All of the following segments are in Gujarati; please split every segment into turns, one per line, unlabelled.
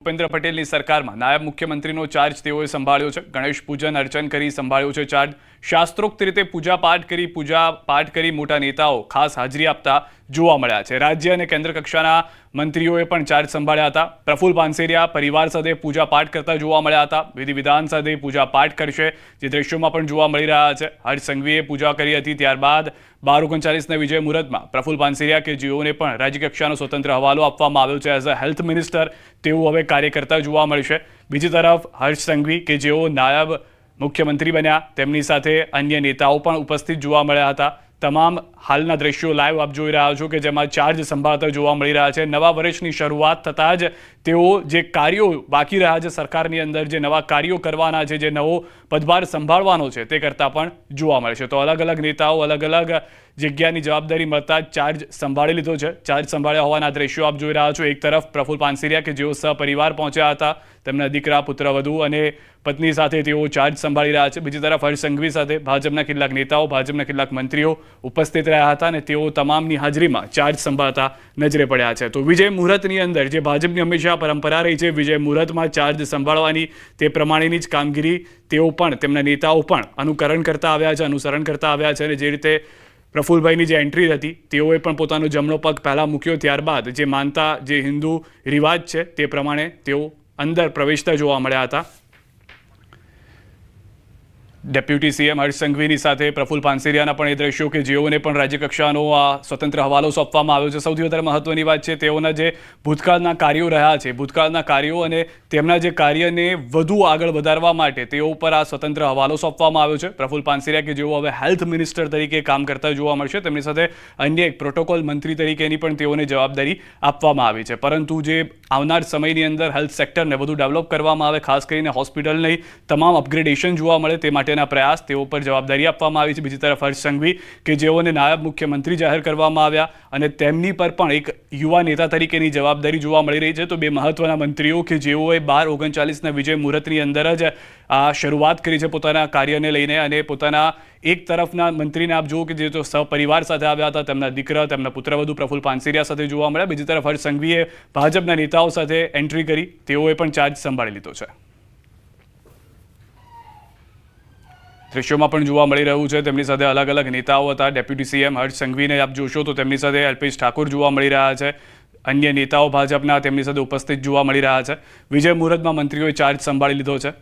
ભૂપેન્દ્ર પટેલની સરકારમાં નાયબ મુખ્યમંત્રીનો ચાર્જ તેઓએ સંભાળ્યો છે। ગણેશ પૂજન અર્ચન કરી સંભાળ્યો છે ચાર્જ। શાસ્ત્રોક્ત રીતે પૂજા પાઠ કરી મોટા નેતાઓ ખાસ હાજરી આપતા જોવા મળ્યા છે। રાજ્ય અને કેન્દ્ર કક્ષાના મંત્રીઓએ પણ ચાર્જ સંભાળ્યા હતા। પ્રફુલ્લ પાનસેરિયા પરિવાર સાથે પૂજા પાઠ કરતા જોવા મળ્યા હતા। વિધિ વિધાન સાથે પૂજા પાઠ કરશે જે દ્રશ્યોમાં પણ જોવા મળી રહ્યા છે। હર્ષ સંઘવીએ પૂજા કરી હતી। ત્યારબાદ 12:39 વિજય મુહૂર્તમાં પ્રફુલ્લ પાનસેરિયા કે જેઓને પણ રાજ્યકક્ષાનો સ્વતંત્ર હવાલો આપવામાં આવ્યો છે એઝ અ હેલ્થ મિનિસ્ટર તેઓ હવે કાર્ય કરતા જોવા મળશે। બીજી તરફ હર્ષ સંઘવી કે જેઓ નાયબ મુખ્યમંત્રી બન્યા તેમની સાથે અન્ય નેતાઓ પણ ઉપસ્થિત જોવા મળ્યા હતા। તમામ હાલના દ્રશ્યો લાઈવ આપ જોઈ રહ્યા છો કે જેમાં ચાર્જ સંભાળતા જોવા મળી રહ્યા છે। નવા વર્ષની શરૂઆત થતાં જ તેઓ જે કાર્યો બાકી રહ્યા છે સરકારની અંદર જે નવા કાર્યો કરવાના છે જે નવો પદભાર સંભાળવાનો છે તે કરતાં પણ જોવા મળશે। તો અલગ અલગ નેતાઓ અલગ અલગ જગ્યાની જવાબદારી મળતા ચાર્જ સંભાળી લીધો છે। ચાર્જ સંભાળ્યા હોવાના દ્રશ્યો આપ જોઈ રહ્યા છો। એક તરફ પ્રફુલ્લ પાનસેરિયા કે જેઓ સહપરિવાર પહોંચ્યા હતા તેમના દીકરા પુત્રવધુ અને પત્ની સાથે તેઓ ચાર્જ સંભાળી રહ્યા છે। બીજી તરફ હર્ષ સંઘવી સાથે ભાજપના કેટલાક નેતાઓ ભાજપના કેટલાક મંત્રીઓ ઉપસ્થિત રહ્યા હતા અને તેઓ તમામની હાજરીમાં ચાર્જ સંભાળતા નજરે પડ્યા છે। તો વિજય મુહૂર્તની અંદર જે ભાજપની હંમેશા પરંપરા રહી છે વિજય મુહૂર્તમાં ચાર્જ સંભાળવાની તે પ્રમાણેની જ કામગીરી તેઓ પણ તેમના નેતાઓ પણ અનુસરણ કરતા આવ્યા છે અને જે રીતે પ્રફુલ્લભાઈની જે એન્ટ્રી હતી તેઓએ પણ પોતાનો જમણો પગ પહેલાં મૂક્યો ત્યારબાદ જે માનતા જે હિન્દુ રિવાજ છે તે પ્રમાણે તેઓ અંદર પ્રવેશતા જોવા મળ્યા હતા। ડેપ્યુટી સીએમ હર્ષ સંઘવીની સાથે પ્રફુલ્લ પાનસેરિયાના પણ એ દ્રશ્યો કે જેઓને પણ રાજ્યકક્ષાનો આ સ્વતંત્ર હવાલો સોંપવામાં આવ્યો છે। સૌથી વધારે મહત્વની વાત છે તેઓના જે ભૂતકાળના કાર્યો રહ્યા છે ભૂતકાળના કાર્યો અને તેમના જે કાર્યને વધુ આગળ વધારવા માટે તેઓ ઉપર આ સ્વતંત્ર હવાલો સોંપવામાં આવ્યો છે। પ્રફુલ્લ પાનસેરિયા કે જેઓ હવે હેલ્થ મિનિસ્ટર તરીકે કામ કરતા જોવા મળશે તેમની સાથે અન્ય એક પ્રોટોકોલ મંત્રી તરીકેની પણ તેઓને જવાબદારી આપવામાં આવી છે। પરંતુ જે આવનાર સમયની અંદર હેલ્થ સેક્ટરને વધુ ડેવલપ કરવામાં આવે ખાસ કરીને હોસ્પિટલની તમામ અપગ્રેડેશન જોવા મળે તે માટેના પ્રયાસ તેઓ પર જવાબદારી આપવામાં આવી છે। બીજી તરફ હર્ષ સંઘવી કે જેઓને નાયબ મુખ્યમંત્રી જાહેર કરવામાં આવ્યા અને તેમની પર પણ એક યુવા નેતા તરીકેની જવાબદારી જોવા મળી રહી છે। તો બે મહત્વના મંત્રીઓ કે જેઓએ 12:39 વિજય મુહૂર્તની અંદર જ આ શરૂઆત કરી છે પોતાના કાર્યને લઈને અને પોતાના એક તરફના મંત્રીને આપ જુઓ કે જે તો સહપરિવાર સાથે આવ્યા હતા તેમના દીકરા તેમના પુત્રવધુ પ્રફુલ્લ પાનસેરિયા સાથે જોવા મળ્યા। બીજી તરફ હર્ષ સંઘવીએ ભાજપના નેતાઓ સાથે એન્ટ્રી કરી તેઓએ પણ ચાર્જ સંભાળી લીધો છે। દ્રશ્યોમાં પણ જોવા મળી રહ્યું છે તેમની સાથે અલગ અલગ નેતાઓ હતા। ડેપ્યુટી સીએમ હર્ષ સંઘવીને આપ જોશો તો તેમની સાથે અલ્પેશ ઠાકોર જોવા મળી રહ્યા છે। અન્ય નેતાઓ ભાજપના તેમની સાથે ઉપસ્થિત જોવા મળી રહ્યા છે। વિજય મુહૂર્તમાં મંત્રીઓએ ચાર્જ સંભાળી લીધો છે।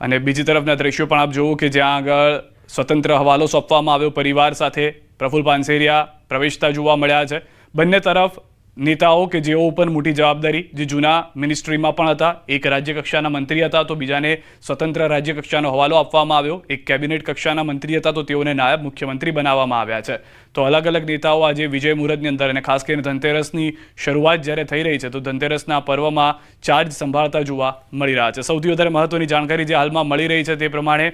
અને બીજી તરફના દ્રશ્યો પણ આપ જુઓ કે જ્યાં આગળ સ્વતંત્ર હવાલો સોંપવામાં આવ્યો પરિવાર સાથે પ્રફુલ્લ પાનસેરિયા પ્રવેશતા જોવા મળ્યા છે। બંને તરફ નેતાઓ કે જેઓ ઉપર મોટી જવાબદારી જે જૂના મિનિસ્ટ્રીમાં પણ હતા એક રાજ્ય કક્ષાના મંત્રી હતા તો બીજાને સ્વતંત્ર રાજ્ય કક્ષાનો હવાલો આપવામાં આવ્યો। એક કેબિનેટ કક્ષાના મંત્રી હતા તો તેઓને નાયબ મુખ્યમંત્રી બનાવવામાં આવ્યા છે। તો અલગ અલગ નેતાઓ આજે વિજય મુહૂર્તની અંદર અને ખાસ કરીને ધનતેરસની શરૂઆત જ્યારે થઈ રહી છે તો ધનતેરસના પર્વમાં ચાર્જ સંભાળતા જોવા મળી રહ્યા છે। સૌથી વધારે મહત્વની જાણકારી જે હાલમાં મળી રહી છે તે પ્રમાણે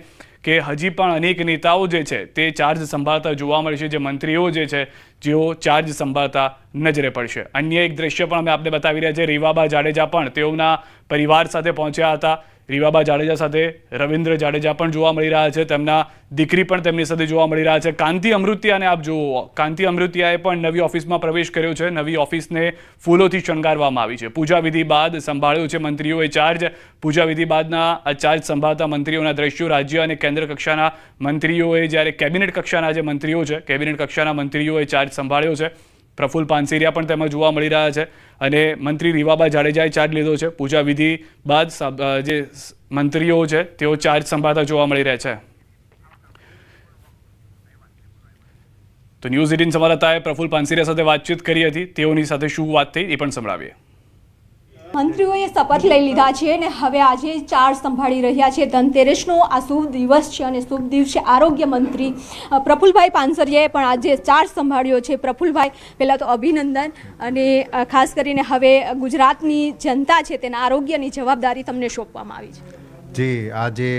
કે હજી પણ અનેક નેતાઓ જે છે તે ચાર્જ સંભાળતા જોવા મળશે જે મંત્રીઓ જે છે જેઓ ચાર્જ સંભાળતા નજરે પડશે। અન્ય એક દ્રશ્ય પણ અમે આપને બતાવી રહ્યા છીએ। રીવાબા જાડેજા પણ તેઓના પરિવાર સાથે પહોંચ્યા હતા। રીવાબા જાડેજા સાથે રવિન્દ્ર જાડેજા પણ જોવા મળી રહ્યા છે। તેમના દીકરી પણ તેમની સાથે જોવા મળી રહ્યા છે। કાંતિ અમૃતિયાને આપ જુઓ કાંતિ અમૃતિયાએ પણ નવી ઓફિસમાં પ્રવેશ કર્યો છે। નવી ઓફિસને ફૂલોથી શણગારવામાં આવી છે। પૂજા વિધિ બાદ સંભાળ્યો છે મંત્રીઓએ ચાર્જ। પૂજા વિધિ બાદના આ ચાર્જ સંભાળતા મંત્રીઓના દ્રશ્યો રાજ્ય અને કેન્દ્ર કક્ષાના મંત્રીઓએ જ્યારે કેબિનેટ કક્ષાના જે મંત્રીઓ છે કેબિનેટ કક્ષાના મંત્રીઓએ ચાર્જ સંભાળ્યો છે। પ્રફુલ્લ પાનસેરિયા પણ તેમાં જોવા મળી રહ્યા છે અને મંત્રી રીવાબા જાડેજાએ ચાર્જ લીધો છે। પૂજા વિધિ બાદ જે મંત્રીઓ છે તેઓ ચાર્જ સંભાળતા જોવા મળી રહ્યા છે। તો ન્યૂઝ 18 સંવાદદાતાએ પ્રફુલ્લ પાનસેરિયા સાથે વાતચીત કરી હતી। તેઓની સાથે શું વાત થઈ એ પણ સંભળાવીએ।
મંત્રીઓએ શપથ લઈ લીધા છે અને હવે આજે ચાર્જ સંભાળી રહ્યા છે। ધનતેરસનો આ શુભ દિવસ છે અને શુભ દિવસે આરોગ્ય મંત્રી પ્રફુલ્લભાઈ પાનસેરિયાએ પણ આજે ચાર્જ સંભાળ્યો છે। પ્રફુલ્લભાઈ પહેલાં તો અભિનંદન અને ખાસ કરીને હવે ગુજરાતની જનતા છે તેના આરોગ્યની જવાબદારી તમને સોંપવામાં આવી છે।
જી આજે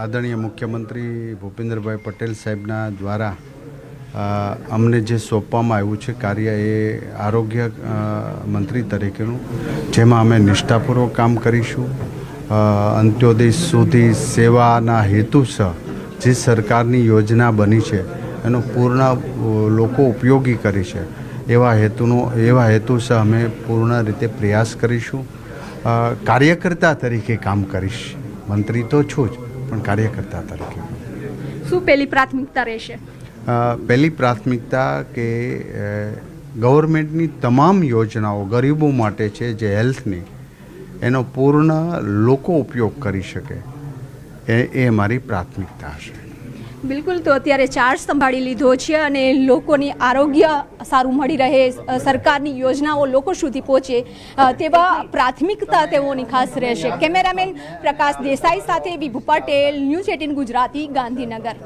આદરણીય મુખ્યમંત્રી ભૂપેન્દ્રભાઈ પટેલ સાહેબના દ્વારા અમને જે સોંપવામાં આવ્યું છે કાર્ય એ આરોગ્ય મંત્રી તરીકેનું જેમાં અમે નિષ્ઠાપૂર્વક કામ કરીશું। અંત્યોદય સુધી સેવાના હેતુસર જે સરકારની યોજના બની છે એનો પૂર્ણ લોકો ઉપયોગી કરી છે એવા હેતુસર અમે પૂર્ણ રીતે પ્રયાસ કરીશું. કાર્યકર્તા તરીકે કામ કરીશ. મંત્રી તો છું જ, પણ કાર્યકર્તા તરીકે.
શું પહેલી પ્રાથમિકતા રહેશે?
પહેલી પ્રાથમિકતા કે ગવર્મેન્ટની તમામ યોજનાઓ ગરીબો માટે છે, જે હેલ્થની, એનો પૂર્ણ લોકો ઉપયોગ કરી શકે એ અમારી પ્રાથમિકતા હશે.
બિલકુલ. તો અત્યારે ચાર્જ સંભાળી લીધો છે અને લોકોની આરોગ્ય સારું મળી રહે, સરકારની યોજનાઓ લોકો સુધી પહોંચે તેવા પ્રાથમિકતા તેઓની ખાસ રહેશે. કેમેરામેન પ્રકાશ દેસાઈ સાથે વિભુ પટેલ, ન્યૂઝ 18 ગુજરાતી, ગાંધીનગર.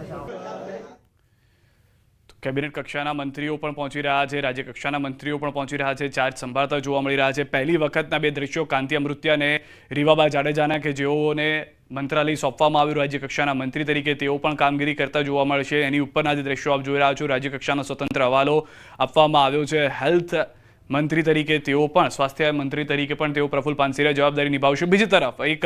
કેબિનેટ કક્ષાના મંત્રીઓ પણ પહોંચી રહ્યા છે, રાજ્ય કક્ષાના મંત્રીઓ પણ પહોંચી રહ્યા છે, ચાર્જ સંભાળતા જોવા મળી રહ્યા છે. પહેલી વખતના બે દ્રશ્યો કાંતિ અમૃતિયા અને રીવાબા જાડેજાના, કે જેઓને મંત્રાલય સોંપવામાં આવ્યું રાજ્ય કક્ષાના મંત્રી તરીકે, તેઓ પણ કામગીરી કરતા જોવા મળશે. એની ઉપરના જે દ્રશ્યો આપ જોઈ રહ્યા છો, રાજ્ય કક્ષાનો સ્વતંત્ર હવાલો આપવામાં આવ્યો છે. હેલ્થ મંત્રી તરીકે તેઓ પણ, સ્વાસ્થ્ય મંત્રી તરીકે પણ તેઓ પ્રફુલ્લ પાનસેરિયા જવાબદારી નિભાવશે. બીજી તરફ એક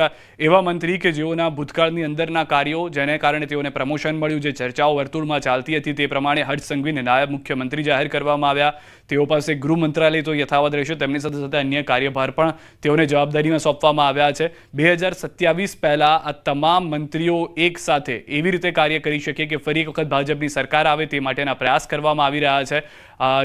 એવા મંત્રી કે જેઓના ભૂતકાળની અંદરના કાર્યો, જેને કારણે તેઓને પ્રમોશન મળ્યું, જે ચર્ચાઓ વર્તુળમાં ચાલતી હતી, તે પ્રમાણે હર્ષ સંઘવીને નાયબ મુખ્યમંત્રી જાહેર કરવામાં આવ્યા. તેઓ પાસે ગૃહ મંત્રાલય તો યથાવત રહેશે, તેમની સાથે સાથે અન્ય કાર્યભાર પણ તેઓને જવાબદારીમાં સોંપવામાં આવ્યા છે. 2027 પહેલા આ તમામ મંત્રીઓ એક સાથે એવી રીતે કાર્ય કરી શકે કે ફરી એક વખત ભાજપની સરકાર આવે, તે માટેના પ્રયાસ કરવામાં આવી રહ્યા છે.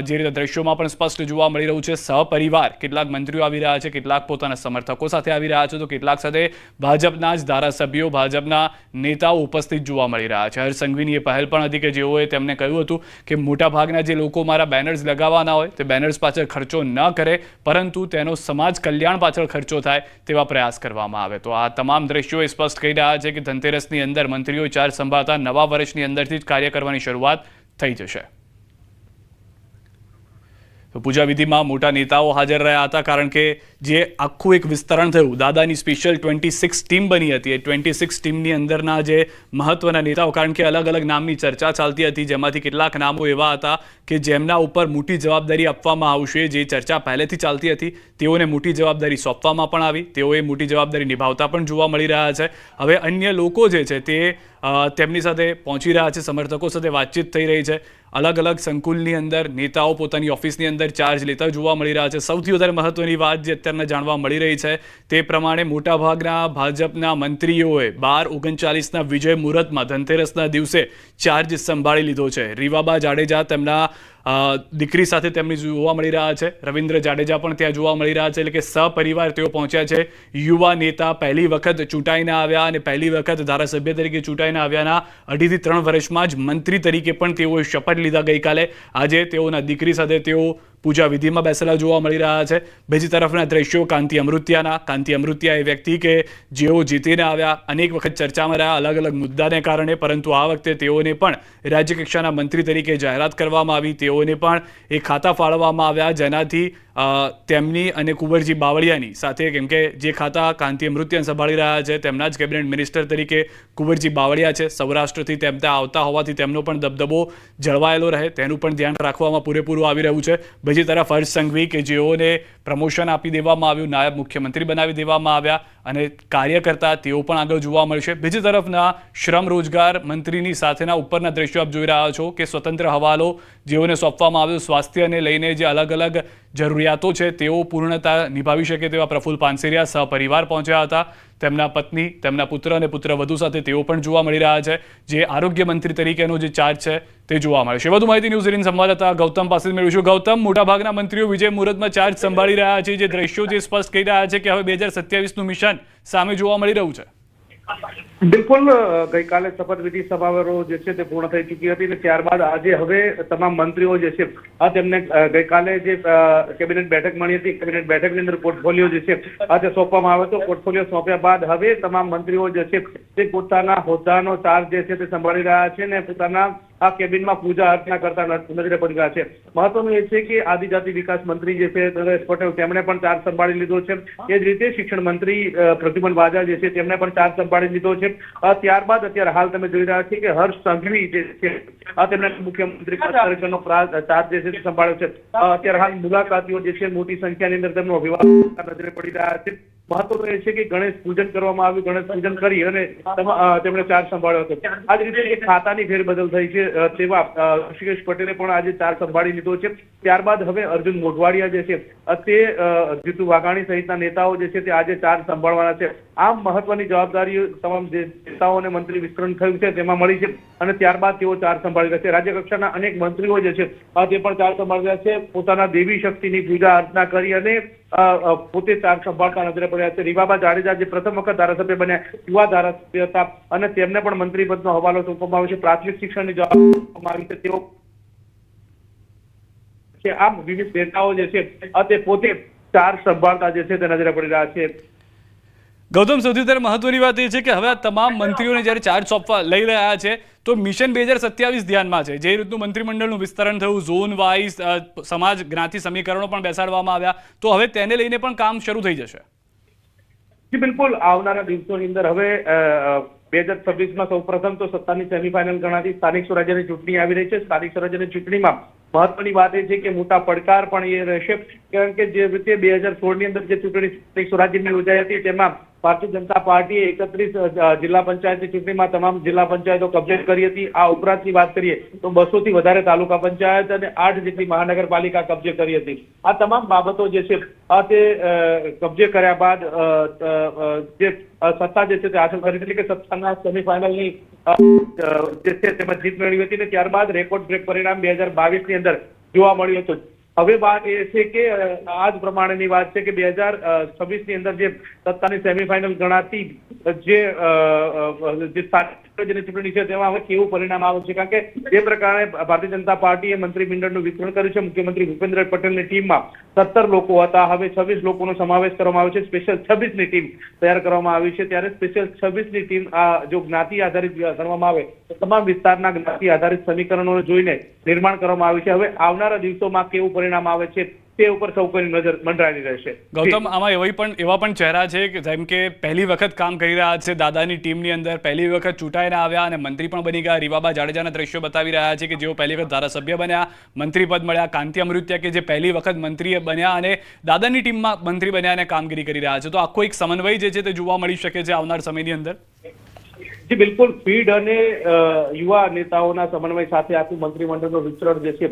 જે રીતે દ્રશ્યોમાં પણ સ્પષ્ટ જોવા મળી રહ્યું છે, સહપરિવાર કેટલાક મંત્રીઓ આવી રહ્યા છે, કેટલાક પોતાના સમર્થકો સાથે આવી રહ્યા છે, તો કેટલાક સાથે ભાજપના જ ધારાસભ્યો, ભાજપના નેતાઓ ઉપસ્થિત જોવા મળી રહ્યા છે. હર્ષ સંઘવીની એ પહેલ પણ હતી કે જેઓએ તેમને કહ્યું હતું કે મોટાભાગના જે લોકો મારા બેનર્સ લગાવવાના હોય, તે બેનર્સ પાછળ ખર્ચો ન કરે, પરંતુ તેનો સમાજ કલ્યાણ પાછળ ખર્ચો થાય તેવા પ્રયાસ કરવામાં આવે. તો આ તમામ દ્રશ્યો એ સ્પષ્ટ કહી રહ્યા છે કે ધનતેરસની અંદર મંત્રીઓ ચાર્જ સંભાળતા નવા વર્ષની અંદરથી જ કાર્ય કરવાની શરૂઆત થઈ જશે. તો પૂજા વિધિમાં મોટા નેતાઓ હાજર રહ્યા હતા, કારણ કે જે આખું એક વિસ્તરણ થયું, દાદાની સ્પેશિયલ 26 ટીમ બની હતી. એ 26 ટીમની અંદરના જે મહત્વના નેતાઓ, કારણ કે અલગ અલગ નામની ચર્ચા ચાલતી હતી, જેમાંથી કેટલાક નામો એવા હતા કે જેમના ઉપર મોટી જવાબદારી આપવામાં આવશે. જે ચર્ચા પહેલેથી ચાલતી હતી, તેઓને મોટી જવાબદારી સોંપવામાં પણ આવી, તેઓએ મોટી જવાબદારી નિભાવતા પણ જોવા મળી રહ્યા છે. હવે અન્ય લોકો જે છે તે તેમની સાથે પહોંચી રહ્યા છે, સમર્થકો સાથે વાતચીત થઈ રહી છે. અલગ અલગ સંકુલની અંદર નેતાઓ પોતાની ઓફિસની અંદર ચાર્જ લેતા જોવા મળી રહ્યા છે. સૌથી વધારે મહત્વની વાત જે અત્યારના જાણવા મળી રહી છે, તે પ્રમાણે મોટાભાગના ભાજપના મંત્રીઓએ 12/39ના વિજય મુહૂર્તમાં ધનતેરસના દિવસે ચાર્જ સંભાળી લીધો છે. રીવાબા જાડેજા તેમના દીકરી સાથે તેમની જોવા મળી રહ્યા છે. રવિન્દ્ર જાડેજા પણ ત્યાં જોવા મળી રહ્યા છે. એટલે કે સહપરિવાર તેઓ પહોંચ્યા છે. યુવા નેતા પહેલી વખત ચૂંટાઈને આવ્યા અને પહેલી વખત ધારાસભ્ય તરીકે ચૂંટાઈને આવ્યાના 2.5 થી 3 વર્ષમાં જ મંત્રી તરીકે પણ તેઓએ શપથ લીધા ગઈકાલે. આજે તેઓના દીકરી સાથે તેઓ પૂજા વિધિમાં બેસેલા જોવા મળી રહ્યા છે. બીજી તરફના દ્રશ્યો કાંતિ અમૃતિયાના. કાંતિ અમૃતિયા એ વ્યક્તિ કે જેઓ જીતીને આવ્યા, અનેક વખત ચર્ચામાં રહ્યા અલગ અલગ મુદ્દાને કારણે, પરંતુ આ વખતે તેઓને પણ રાજ્ય કક્ષાના મંત્રી તરીકે જાહેરાત કરવામાં આવી. તેઓને પણ એ ખાતા ફાળવવામાં આવ્યા, જેનાથી તેમની અને કુંવરજી બાવળિયાની સાથે, કેમ કે જે ખાતા કાંતિ અમૃતિયા સંભાળી રહ્યા છે, તેમના જ કેબિનેટ મિનિસ્ટર તરીકે કુંવરજી બાવળિયા છે. સૌરાષ્ટ્રથી તેમ ત્યાં આવતા હોવાથી તેમનો પણ દબદબો જળવાયેલો રહે, તેનું પણ ધ્યાન રાખવામાં પૂરેપૂરું આવી રહ્યું છે. બીજી તરફ હર્ષ સંઘવી કે જેઓને પ્રમોશન આપી દેવામાં આવ્યું, નાયબ મુખ્યમંત્રી બનાવી દેવામાં આવ્યા અને કાર્યકર્તા તેઓ પણ આગળ જોવા મળશે. બીજી તરફના શ્રમ રોજગાર મંત્રીની સાથેના ઉપરના દ્રશ્યો આપ જોઈ રહ્યા છો કે સ્વતંત્ર હવાલો જેઓને સોંપવામાં આવ્યો, સ્વાસ્થ્યને લઈને જે અલગ અલગ જરૂરિયાતો છે તેઓ પૂર્ણતા નિભાવી શકે તેવા પ્રફુલ્લ પાનસેરિયા સહપરિવાર પહોંચ્યા હતા. તેમના પત્ની, તેમના પુત્ર અને પુત્રવધુ સાથે તેઓ પણ જોવા મળી રહ્યા છે. જે આરોગ્ય મંત્રી તરીકેનો જે ચાર્જ છે તે જોવા મળશે. વધુ માહિતી ન્યૂઝ 18 સંવાદદાતા ગૌતમ પાસે મેળવીશું. ગૌતમ, મોટાભાગના મંત્રીઓ વિજય મુહૂર્તમાં ચાર્જ સંભાળી રહ્યા છે. જે દ્રશ્યો જે સ્પષ્ટ કહી રહ્યા છે કે હવે 2027નું મિશન સામે જોવા મળી રહ્યું છે.
બિલકુલ, ગઈકાલે શપથવિધિ સમારોહ જે છે તે પૂર્ણ થઈ ચૂકી હતી અને ત્યારબાદ આજે હવે તમામ મંત્રીઓ જે છે તેમને ગઈકાલે જે કેબિનેટ બેઠક મળી હતી, કેબિનેટ બેઠકની અંદર પોર્ટફોલિયો જે છે તે સોંપવામાં આવ્યો હતો. પોર્ટફોલિયો સોંપ્યા બાદ હવે તમામ મંત્રીઓ જે છે તે પોતાના હોદ્દાનો ચાર્જ જે છે તે સંભાળી રહ્યા છે અને પોતાના આ કેબિનમાં પૂજા અર્ચના કરતા નજરે પડી રહ્યા છે. મહત્વનું એ છે કે આદિજાતિ વિકાસ મંત્રી જે છે નરેશ પટેલ, તેમણે પણ ચાર્જ સંભાળી લીધો છે. એ જ રીતે શિક્ષણ મંત્રી પ્રદ્યુમન વાજા જે છે તેમણે પણ ચાર્જ સંભાળી લીધો છે. ત્યારબાદ અત્યારે હાલ તમે જોઈ રહ્યા છો કે હર્ષ સંઘવી જે છે તેમણે મુખ્યમંત્રી તરીકેનો ચાર્જ જે છે સંભાળ્યો છે. અત્યારે હાલ મુલાકાતીઓ જે છે મોટી સંખ્યાની અંદર તેમનો અભિવાદન નજરે પડી રહ્યા છે. મહત્વનું એ છે કે ગણેશ પૂજન કરવામાં આવ્યું, ગણેશ પૂજન કરી અને તેમણે ચાર્જ સંભાળ્યો હતો. આ જ રીતે એક ખાતાની ફેરબદલ થઈ છે તેવા ઋષિકેશ પટેલે પણ આજે ચાર્જ સંભાળી લીધો છે. ત્યારબાદ હવે અર્જુન મોઢવાડિયા જે છે તે જીતુ વાઘાણી સહિતના નેતાઓ જે છે તે આજે ચાર્જ સંભાળવાના છે. આમ મહત્વની જવાબદારીઓ તમામ જે નેતાઓ અને મંત્રી વિસ્તરણ થયું છે તેમાં મળી છે અને ત્યારબાદ તેઓ ચાર્જ સંભાળી રહ્યા છે. રાજ્ય કક્ષાના અનેક મંત્રીઓ જે છે તે પણ ચાર્જ સંભાળી રહ્યા છે. પોતાના દેવી શક્તિની પૂજા અર્ચના કરી અને પોતે ચાર્જ સંભાળતા નજરે પડ્યા છે. રીવાબા જાડેજા જે પ્રથમ વખત ધારાસભ્ય બન્યા, યુવા ધારાસભ્ય હતા અને તેમને પણ મંત્રી પદનો હવાલો સોંપવામાં આવ્યો છે. પ્રાથમિક શિક્ષણની જવાબદારી આપવામાં આવી છે. તેઓ આમ વિવિધ નેતાઓ જે છે તે પોતે ચાર્જ સંભાળતા જે છે તે નજરે પડી રહ્યા છે.
ગૌતમ, સૌથી વધારે મહત્વની વાત એ છે કે હવે આ તમામ મંત્રીઓને જ્યારે ચાર્જ સોંપવા લઈ રહ્યા છે તો મિશન 2027 ધ્યાનમાં છે. જે રીતનું મંત્રીમંડળનું વિસ્તરણ થયું, ઝોન વાઇઝ સમાજ જ્ઞાતિ સમીકરણો પણ બેસાડવામાં આવ્યા, તો હવે તેને લઈને પણ કામ શરૂ થઈ જશે.
જી બિલકુલ, આવનારા દિવસોની અંદર હવે 2026માં સૌપ્રથમ તો સત્તાની સેમીફાઇનલ ગણાતી સ્થાનિક સ્વરાજ્યની ચૂંટણી આવી રહી છે. સ્થાનિક સ્વરાજ્યની ચૂંટણીમાં મહત્વની વાત એ છે કે મોટા પડકાર પણ એ રહેશે, કારણ કે જે રીતે 2016ની અંદર જે ચૂંટણી સ્થાનિક સ્વરાજ્યની યોજાઈ હતી તેમાં ભારતીય જનતા પાર્ટીએ 31 જિલ્લા પંચાયતની ચૂંટણીમાં તમામ જિલ્લા પંચાયતો કબજે કરી હતી. આ ઉપરાંતની વાત કરીએ તો 200થી વધારે તાલુકા પંચાયત અને 8 જેટલી મહાનગરપાલિકા કબજે કરી હતી. આ તમામ બાબતો જે છે તે કબજે કર્યા બાદ જે સત્તા જે છે તે હાંસલ કરી, એટલે કે સત્તાના સેમીફાઇનલની જે છે તેમાં જીત મેળવી હતી અને ત્યારબાદ રેકોર્ડ બ્રેક પરિણામ 2022ની અંદર જોવા મળ્યું હતું. હવે વાત એ છે કે આ જ પ્રમાણેની વાત છે કે 2026ની અંદર જે સત્તાની સેમીફાઇનલ ગણાતી જે ચૂંટણી છે તેમાં હવે કેવું પરિણામ આવે છે, કારણ કે જે પ્રકારે ભારતીય જનતા પાર્ટીએ મંત્રીમંડળનું વિસ્તરણ કર્યું છે. મુખ્યમંત્રી ભૂપેન્દ્ર પટેલની ટીમમાં 17 લોકો હતા, હવે 26 લોકોનો સમાવેશ કરવામાં આવ્યો છે. સ્પેશિયલ 26ની ટીમ તૈયાર કરવામાં આવી છે. ત્યારે સ્પેશિયલ 26ની ટીમ જો જ્ઞાતિ આધારિત ગણવામાં આવે તો તમામ વિસ્તારના જ્ઞાતિ આધારિત સમીકરણોને જોઈને નિર્માણ કરવામાં આવ્યું છે. હવે આવનારા દિવસોમાં કેવું પરિણામ આવે છે તે ઉપર સૌ કોઈની નજર મંડરાયેલી રહેશે.
ગૌતમ, આમાં એવા પણ ચહેરા છે કે જેમ કે પહેલી વખત કામ કરી રહ્યા છે દાદાની ટીમની અંદર, પહેલી વખત ચૂંટાઈને આવ્યા અને મંત્રી પણ બની ગયા. રીવાબા જાડેજાના દ્રશ્યો બતાવી રહ્યા છે કે જેઓ પહેલી વખત ધારાસભ્ય બન્યા, મંત્રી પદ મળ્યા. કાંતિ અમૃત્યા કે જે પહેલી વખત મંત્રી બન્યા અને દાદાની ટીમમાં મંત્રી બન્યા અને કામગીરી કરી રહ્યા છે. તો આખો એક સમન્વય જે છે તે જોવા મળી શકે છે આવનાર સમયની અંદર.
જી બિલકુલ, ફીડ અને યુવા નેતાઓના સમન્વય સાથે આખું મંત્રીમંડળનું વિસ્તરણ જે છે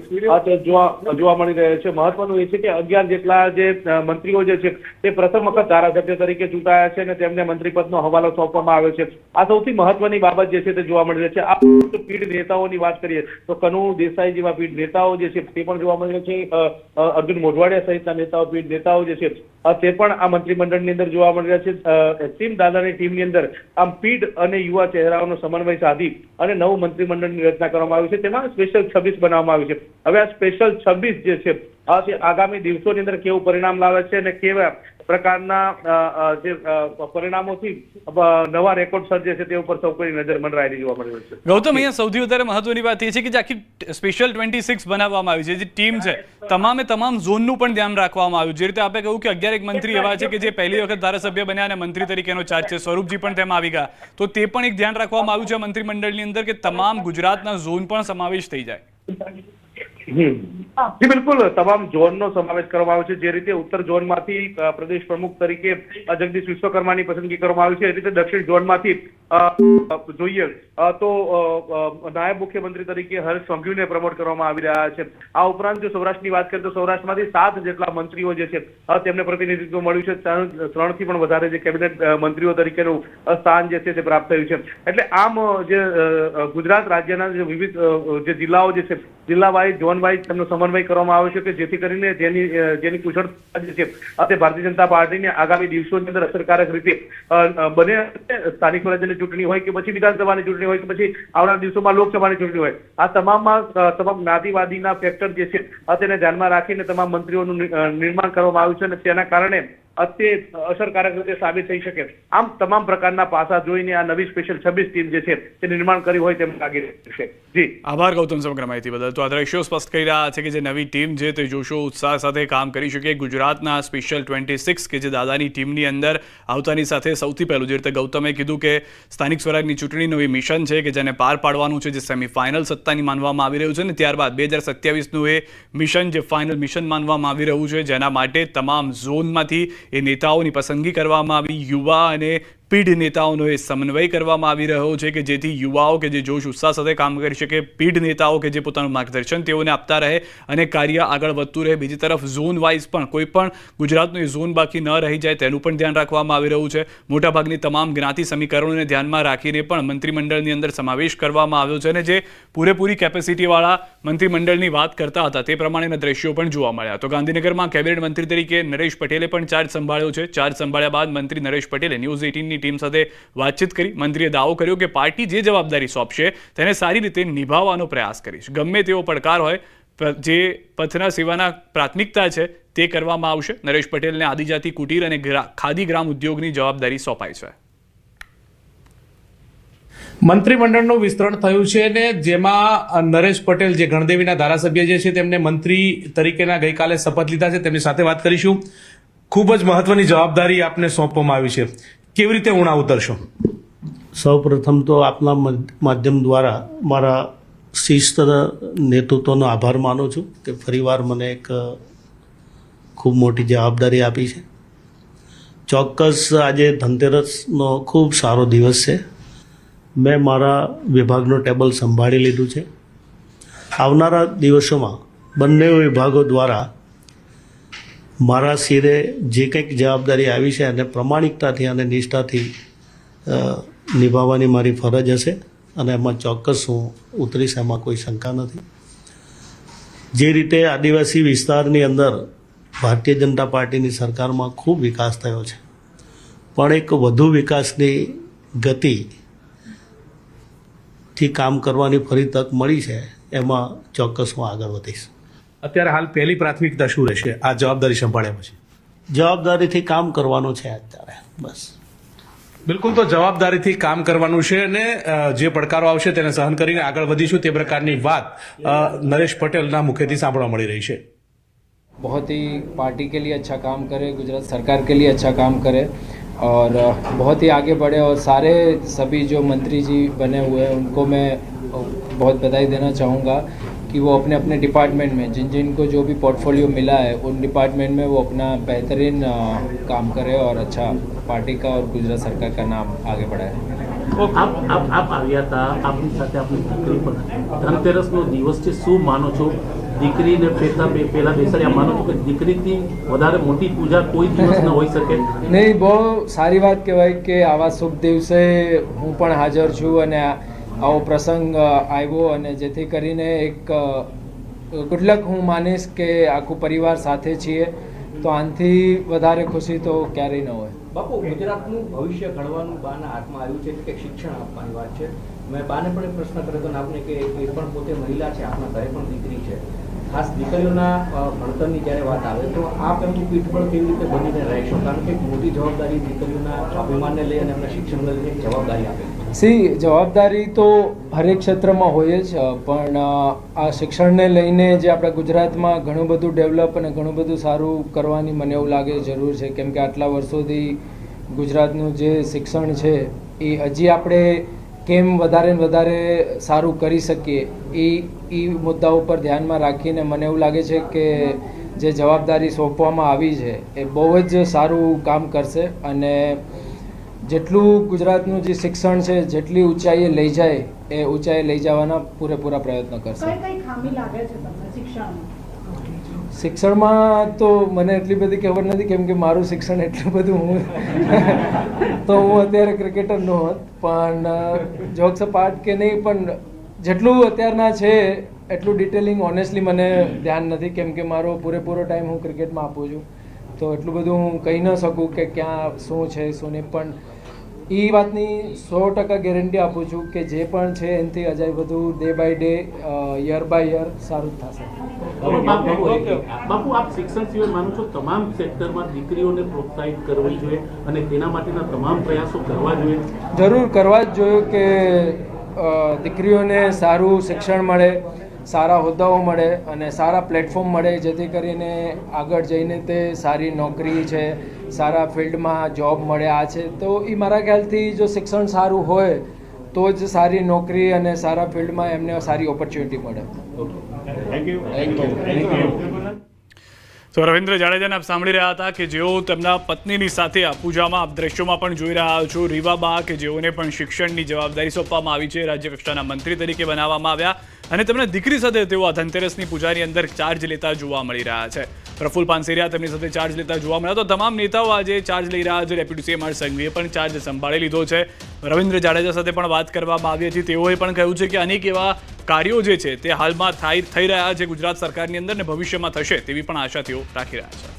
તે જોવા મળી રહ્યો છે. મહત્વનું એ છે કે 11 જેટલા જે મંત્રીઓ જે છે તે પ્રથમ વખત ધારાસભ્ય તરીકે ચૂંટાયા છે અને તેમને મંત્રીપદનો હવાલો સોંપવામાં આવ્યો છે. આ સૌથી મહત્વની બાબત જે છે તે જોવા મળી રહી છે. આ ફીડ નેતાઓની વાત કરીએ તો કનુ દેસાઈ જેવા ફીડ નેતાઓ જે છે તે પણ જોવા મળી રહ્યા છે. અર્જુન મોઢવાડિયા સહિતના નેતાઓ, ફીડ નેતાઓ જે છે તે પણ આ મંત્રીમંડળની અંદર જોવા મળી રહ્યા છે. ટીમ દાદાની ટીમની અંદર આમ ફીડ અને યુવા ચહેરાઓનો સમન્વય સાધી અને નવું મંત્રીમંડળની રચના કરવામાં આવી છે. તેમાં સ્પેશિયલ 26 બનાવવામાં આવ્યું છે. હવે આ સ્પેશિયલ 26 જે છે આગામી દિવસોની અંદર કેવું પરિણામ લાવે છે અને કેવા પ્રકારના જે પરિણામોથી નવા રેકોર્ડ સર્જે છે તે ઉપર સૌ કોઈ નજર મંડરાયેલી જોવા મળી રહી છે.
ગૌતમ, અહીંયા સૌથી વધારે મહત્વની વાત એ છે કે જે આખી સ્પેશિયલ 26 બનાવવામાં આવી છે, જે ટીમ છે, તમામ ઝોનનું પણ ધ્યાન રાખવામાં આવ્યું. જે રીતે આપણે કહ્યું કે 11 મંત્રી એવા છે કે જે પહેલી વખત ધારાસભ્ય બન્યા અને મંત્રી તરીકેનો ચાર્જ છે, સ્વરૂપજી પણ તેમાં આવી ગયા, તો તે પણ એક ધ્યાન રાખવામાં આવ્યું છે મંત્રીમંડળની અંદર કે તમામ ગુજરાતના ઝોન પણ સમાવેશ થઈ જાય.
જી બિલકુલ, તમામ ઝોનનો સમાવેશ કરવામાં આવ્યો છે. જે રીતે ઉત્તર ઝોનમાંથી પ્રદેશ પ્રમુખ તરીકે જગદીશ વિશ્વકર્માની પસંદગી કરવામાં આવી છે, એ રીતે દક્ષિણ ઝોનમાંથી જોઈએ તો નાયબ મુખ્યમંત્રી તરીકે હર્ષ સંઘવીને પ્રમોટ કરવામાં આવી રહ્યા છે. આ ઉપરાંત જો સૌરાષ્ટ્રની વાત કરીએ તો સૌરાષ્ટ્રમાંથી 7 જેટલા મંત્રીઓ જે છે તેમને પ્રતિનિધિત્વ મળ્યું છે. 3 થી પણ વધારે જે કેબિનેટ મંત્રીઓ તરીકેનું સ્થાન જે છે તે પ્રાપ્ત થયું છે. એટલે આમ જે ગુજરાત રાજ્યના જે વિવિધ જે જિલ્લાઓ જે છે, જિલ્લા વાઇઝ, ઝોન વાઇઝ તેમનો સમન્વય કરવામાં આવ્યો છે કે જેથી કરીને જેની કુશળતા જે છે તે ભારતીય જનતા પાર્ટીને આગામી દિવસોની અંદર અસરકારક રીતે બને. સ્થાનિક સ્વરાજ્યની ચૂંટણી હોય કે પછી વિધાનસભાની ચૂંટણી હોય કે પછી આવનારા દિવસોમાં લોકસભાની ચૂંટણી હોય, આ તમામ જ્ઞાતિવાદીના ફેક્ટર જે છે તેને ધ્યાનમાં રાખીને તમામ મંત્રીઓનું નિર્માણ કરવામાં આવ્યું છે અને તેના કારણે તે અસરકારક રીતે સાબિત થઈ શકે. આમ તમામ પ્રકારના પાસા જોઈને આ નવી સ્પેશિયલ 26 ટીમ જે છે તે નિર્માણ કરી હોય તેમ લાગી રહ્યું છે. જી
આભાર ગૌતમ સમગ્ર માહિતી બદલ. તો આ દ્રશ્યો સ્પષ્ટ કરી રહ્યા છે કે જે નવી ટીમ છે તે જોશો ઉત્સાહ સાથે કામ કરી શકે. ગુજરાતના સ્પેશિયલ 26 કે જે દાદાની ટીમની અંદર આવતાની સાથે સૌથી પહેલું જે રીતે ગૌતમે કીધું કે સ્થાનિક સ્વરાજની ચૂંટણીનું એ મિશન છે કે જેને પાર પાડવાનું છે, જે સેમીફાઇનલ સત્તાની માનવામાં આવી રહ્યું છે અને ત્યારબાદ 2027નું એ મિશન જે ફાઇનલ મિશન માનવામાં આવી રહ્યું છે, જેના માટે તમામ ઝોનમાંથી એ નેતાઓની પસંદગી કરવામાં આવી. યુવા અને પીઢ નેતાઓનો એ સમન્વય કરવામાં આવી રહ્યો છે કે જેથી યુવાઓ કે જે જોશ ઉત્સાહ સાથે કામ કરી શકે, પીઢ નેતાઓ કે જે પોતાનું માર્ગદર્શન તેઓને આપતા રહે અને કાર્ય આગળ વધતું રહે. બીજી તરફ ઝોન વાઇઝ પણ કોઈ પણ ગુજરાતનો એ ઝોન બાકી ન રહી જાય તેનું પણ ધ્યાન રાખવામાં આવી રહ્યું છે. મોટાભાગની તમામ જ્ઞાતિ સમીકરણોને ધ્યાનમાં રાખીને પણ મંત્રીમંડળની અંદર સમાવેશ કરવામાં આવ્યો છે અને જે પૂરેપૂરી કેપેસિટીવાળા મંત્રીમંડળની વાત કરતા હતા તે પ્રમાણેના દ્રશ્યો પણ જોવા મળ્યા. તો ગાંધીનગરમાં કેબિનેટ મંત્રી તરીકે નરેશ પટેલે પણ ચાર્જ સંભાળ્યો છે. ચાર્જ સંભાળ્યા બાદ મંત્રી નરેશ પટેલે ન્યૂઝ 18ની ટીમ સાથે વાતચીત કરી. મંત્રીએ દાવો કર્યો કે પાર્ટી જે જવાબદારી સોંપશે તેને સારી રીતે નિભાવવાનો પ્રયાસ કરીશ. ગમે તેવો પડકાર હોય, જે પથના સેવાના પ્રાથમિકતા છે તે કરવામાં આવશે. નરેશ પટેલને આદિજાતિ કુટીર અને ખાદી ગ્રામ ઉદ્યોગની જવાબદારી સોંપાઈ છે.
મંત્રીમંડળનું વિસ્તરણ થયું છે અને જેમાં નરેશ પટેલ જે ગણદેવીના ધારાસભ્ય જે છે તેમને મંત્રી તરીકેના ગઈકાલે શપથ લીધા છે. તેમની સાથે વાત કરીશું. ખૂબ જ મહત્વની જવાબદારી આપને સોંપવામાં આવી છે, કેવી રીતે ઊણા ઉતરશો?
સૌ પ્રથમ તો આપના માધ્યમ દ્વારા મારા શિસ્ત નેતૃત્વનો આભાર માનું છું કે ફરીવાર મને એક ખૂબ મોટી જવાબદારી આપી છે. ચોક્કસ આજે ધનતેરસનો ખૂબ સારો દિવસ છે. મેં મારા વિભાગનું ટેબલ સંભાળી લીધું છે. આવનારા દિવસોમાં બંને વિભાગો દ્વારા મારા શિરે જે કંઈક જવાબદારી આવી છે અને પ્રમાણિકતાથી અને નિષ્ઠાથી નિભાવવાની મારી ફરજ હશે અને એમાં ચોક્કસ હું ઉતરીશ, એમાં કોઈ શંકા નથી. જે રીતે આદિવાસી વિસ્તારની અંદર ભારતીય જનતા પાર્ટીની સરકારમાં ખૂબ વિકાસ થયો છે, પણ એક વધુ વિકાસની ગતિથી કામ કરવાની ફરી તક મળી છે, એમાં ચોક્કસ હું આગળ વધીશ.
અત્યારે હાલ પહેલી પ્રાથમિકતા શું રહેશે આ જવાબદારી સંભાળ્યા પછી?
જવાબદારીથી કામ કરવાનું છે અત્યારે, બસ.
બિલકુલ, તો જવાબદારીથી કામ કરવાનું છે અને જે પડકારો આવશે તેને સહન કરીને આગળ વધીશું તે પ્રકારની વાત નરેશ પટેલના મુખેથી સાંભળવા મળી રહી છે.
बहुत ही पार्टी के लिए अच्छा काम करे, गुजरात सरकार के लिए अच्छा काम करे और बहुत ही आगे बढ़े और सारे सभी जो मंत्री जी बने हुए हैं उनको मैं बहुत बधाई देना चाहूँगा कि वो अपने अपने डिपार्टमेंट में जिन जिनको जो भी पोर्टफोलियो मिला है उन डिपार्टमेंट में वो अपना बेहतरीन काम करे और अच्छा पार्टी का और गुजरात सरकार का नाम आगे बढ़ाए.
આપ આવ્યા હતા, આપની સાથે આપની દીકરી પણ ધનતેરસનો દિવસ છે, શું માનો છો? દીકરીને પહેલા બેસાડ્યા, માનો છો કે દીકરીથી વધારે મોટી પૂજા કોઈ દિવસ ન હોઈ શકે?
નહીં, બહુ સારી વાત કહેવાય કે આવા શુભ દિવસે હું પણ હાજર છું અને આવો પ્રસંગ આવ્યો અને જેથી કરીને એક ગુડલક હું માનીશ કે આખું પરિવાર સાથે છીએ, તો આનાથી વધારે ખુશી તો ક્યારેય ન હોય.
બાપુ, ગુજરાતનું ભવિષ્ય ઘડવાનું બાના હાથમાં આવ્યું છે કે શિક્ષણ આપવાની વાત છે. મેં બાને પણ એક પ્રશ્ન કર્યો હતો ને આપને કે એ પણ પોતે મહિલા છે, આપણા ઘરે પણ દીકરી છે. ખાસ દીકરીઓના ભણતરની જ્યારે વાત આવે તો આપ એમનું પીઠબળ કેવી રીતે બનીને રહેશો? કારણ કે એક મોટી જવાબદારી દીકરીઓના અભિમાનને લઈ અને એમના શિક્ષણને લઈને જવાબદારી આપે.
જવાબદારી તો હરેક ક્ષેત્રમાં હોય જ, પણ આ શિક્ષણને લઈને જે આપણા ગુજરાતમાં ઘણું બધું ડેવલપ અને ઘણું બધું સારું કરવાની મને એવું લાગે જરૂર છે, કેમ કે આટલા વર્ષોથી ગુજરાતનું જે શિક્ષણ છે એ હજી આપણે કેમ વધારે ને વધારે સારું કરી શકીએ એ મુદ્દાઓ પર ધ્યાનમાં રાખીને મને એવું લાગે છે કે જે જવાબદારી સોંપવામાં આવી છે એ બહુ જ સારું કામ કરશે અને જેટલું ગુજરાતનું જે શિક્ષણ છે જેટલી ઊંચાઈએ લઈ જાય એ ઊંચાઈએ લઈ જવાના પૂરેપૂરા પ્રયત્ન કરશે. શિક્ષણમાં તો મને એટલી બધી ખબર નથી, કેમ કે મારું શિક્ષણ એટલું બધું તો હું અત્યારે ક્રિકેટર ન હોત, પણ જોક્સ અપાર્ટ કે નહીં, પણ જેટલું અત્યારના છે એટલું ડિટેલિંગ ઓનેસ્ટલી મને ધ્યાન નથી, કેમ કે મારો પૂરેપૂરો ટાઈમ હું ક્રિકેટમાં આપું છું, તો એટલું બધું હું કહી ન શકું કે ક્યાં શું છે શું નહીં, પણ એ વાતની 100% ગેરંટી આપું છું કે જે પણ છે એનાથી અજાય બધું day by day year by year સારું જ થશે.
બાપુ, આપ શિક્ષણ સિવાય માનો છો તમામ સેક્ટરમાં દીકરીઓને પ્રોત્સાહિત કરવી જોઈએ અને તેના માટેના તમામ પ્રયાસો કરવા જોઈએ?
જરૂર કરવા જ જોઈએ કે દીકરીઓને સારું શિક્ષણ મળે, સારા હોદ્દાઓ મળે અને સારા પ્લેટફોર્મ મળે, જેથી કરીને આગળ જઈને તે સારી નોકરી છે, સારા ફિલ્ડમાં જોબ મળે. આ છે તો એ મારા ખ્યાલથી જો શિક્ષણ સારું હોય તો જ સારી નોકરી અને સારા ફિલ્ડમાં એમને સારી ઓપોર્ચ્યુનિટી મળે.
તો રવિન્દ્ર જાડેજાને આપ સાંભળી રહ્યા હતા કે જેઓ તેમના પત્નીની સાથે આ પૂજામાં આપ દ્રશ્યોમાં પણ જોઈ રહ્યા છો રીવાબા કે જેઓને પણ શિક્ષણની જવાબદારી સોંપવામાં આવી છે, રાજ્ય કક્ષાના મંત્રી તરીકે બનાવવામાં આવ્યા અને તેમના દીકરી સાથે તેઓ આ ધનતેરસની પૂજાની અંદર ચાર્જ લેતા જોવા મળી રહ્યા છે. પ્રફુલ પાનસેરિયા તેમની સાથે ચાર્જ લેતા જોવા મળ્યા. તો તમામ નેતાઓ આજે ચાર્જ લઈ રહ્યા છે. ડેપ્યુટી સીએમ હર્ષ સંઘવીએ પણ ચાર્જ સંભાળી લીધો છે. રવિન્દ્ર જાડેજા સાથે પણ વાત કરવામાં આવી હતી. તેઓએ પણ કહ્યું છે કે અનેક એવા કાર્યો જે છે તે હાલમાં થઈ રહ્યા છે ગુજરાત સરકારની અંદર ને ભવિષ્યમાં થશે તેવી પણ આશા તેઓ રાખી રહ્યા છે.